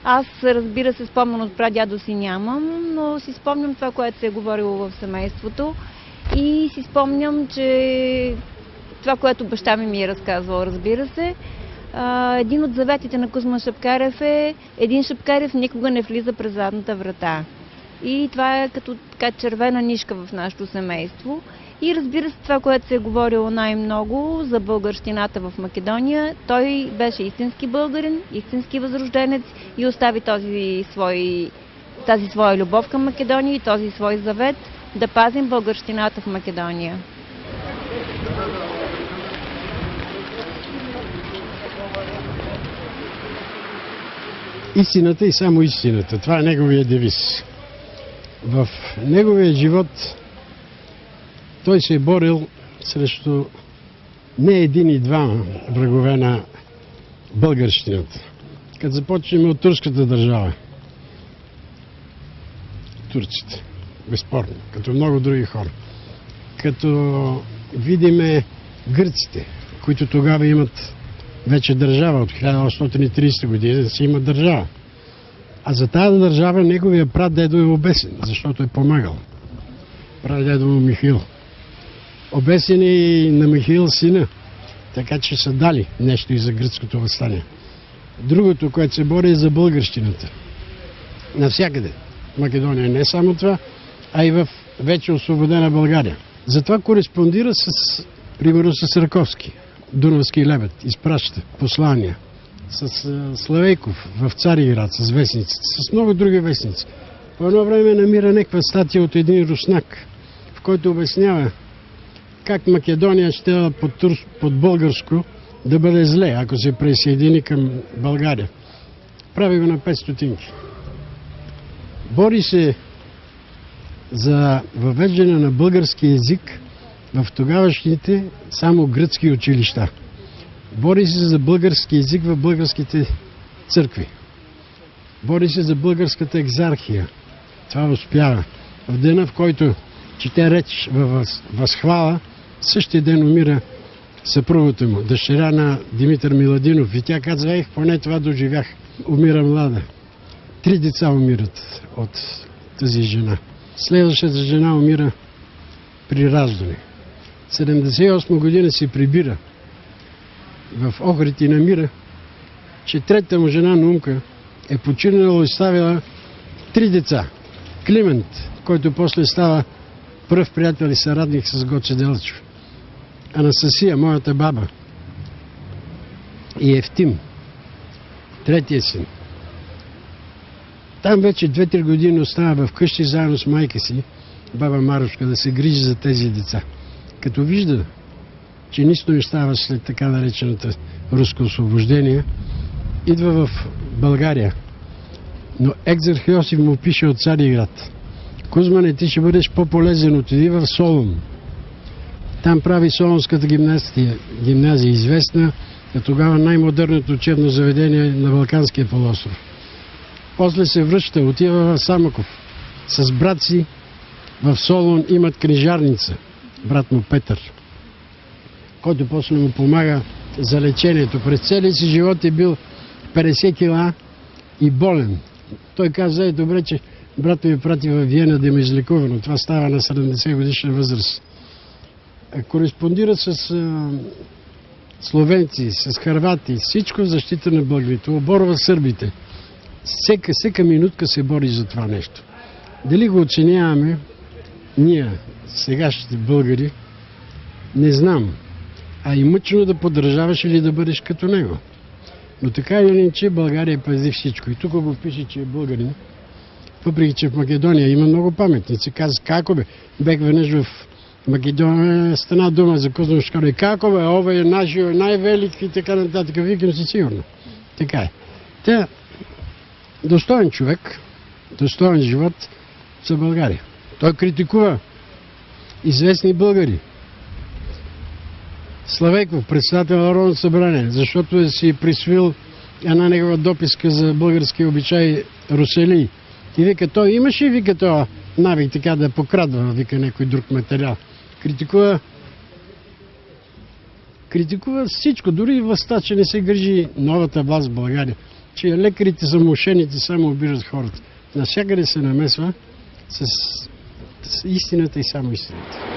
Аз, разбира се, спомен от прадядо си нямам, но си спомням това, което се е говорило в семейството и си спомням, че това, което баща ми е разказвал, разбира се. Един от заветите на Кузман Шапкарев е: един Шапкарев никога не влиза през задната врата. И това е като така червена нишка в нашето семейство. И разбира се, това, което се е говорило най-много за българщината в Македония, той беше истински българин, истински възрожденец и остави тази своя любов към Македония и този свой завет да пазим българщината в Македония. Истината и само истината. Това е неговия девиз. В неговия живот той се е борил срещу не един и двама врагове на българщината. Като започнем от турската държава, турците, безспорно, като много други хора. Като видиме гърците, които тогава имат вече държава, от 1830 година си има държава. А за тази държава неговия прадедо е обесен, защото е помагал. Прадедо му Михаил. Обесен е и на Михаил сина, така че са дали нещо и за гръцкото въстание. Другото, което се бори, е за българщината. Навсякъде. В Македония не само това, а и в вече освободена България. Затова кореспондира примерно с Раковски. Дунавски лебед изпраща послания. С Славейков в Цариград, с вестниците, с много други вестници. По едно време намира някаква статия от един руснак, в който обяснява как Македония ще под българско да бъде зле, ако се присъедини към България. Прави го на 5 стотинки. Бори се за въвеждане на български език в тогавашните само гръцки училища. Бори се за български език в българските църкви. Бори се за българската екзархия. Това успява. В дена, в който чете реч във възхвала, същия ден умира съпругата му, дъщеря на Димитър Миладинов. И тя казва: поне това доживях. Умира млада. 3 деца умират от тази жена. Следващата жена умира при раждане. 78 година се прибира в Охрид и намира, че третата му жена Наумка е починала и оставила 3 деца. Климент, който после става пръв приятел и съратник с Гоце Делчев. Анастасия, моята баба, и Евтим, третия син. Там вече 2-3 години остава вкъщи заедно с майка си, баба Марушка, да се грижи за тези деца. Като вижда, че нищо не става след така наречената руско освобождение, идва в България. Но екзарх Йосиф му пише от Цариград: Кузмане, ти ще бъдеш по-полезен, отиди в Солун. Там прави Солунската гимназия, известна, а тогава най-модерното учебно заведение на Балканския полуостров. После се връща, отива в Самоков. С брат си в Солун имат книжарница, брат му Петър, който после му помага за лечението. През целия си живот е бил 50 кила и болен. Той каза: добре, че брат ми прати във Виена да ме излекува, но това става на 70 годишна възраст. Кореспондира с словенци, с хървати, всичко в защита на българите, оборва сърбите. Всека минутка се бори за това нещо. Дали го оценяваме ние, сегашните българи, не знам. А и мъчно да поддържаваш или да бъдеш като него. Но така или иначе България пази всичко. И тук го пише, че е българин. Въпреки че в Македония има много паметници. Каза: како бе, бех веднъж в Македония, стана дума за Кузман Шапкарев. Како бе, ова е нашия най-велик и така нататък. Викам си сигурно. Така е. Та, достоен човек, достоен живот за България. Той критикува известни българи. Славейков, председател на Народното събрание, защото е си присвоил една негова дописка за български обичай Руселий. И вика: той имаше, вика, това навик така да покрадва, вика, някой друг материал. Критикува всичко, дори и властта, че не се грижи новата власт в България че лекарите са мошените, само обиждат хората. Навсякъде се намесва с истината и само истината.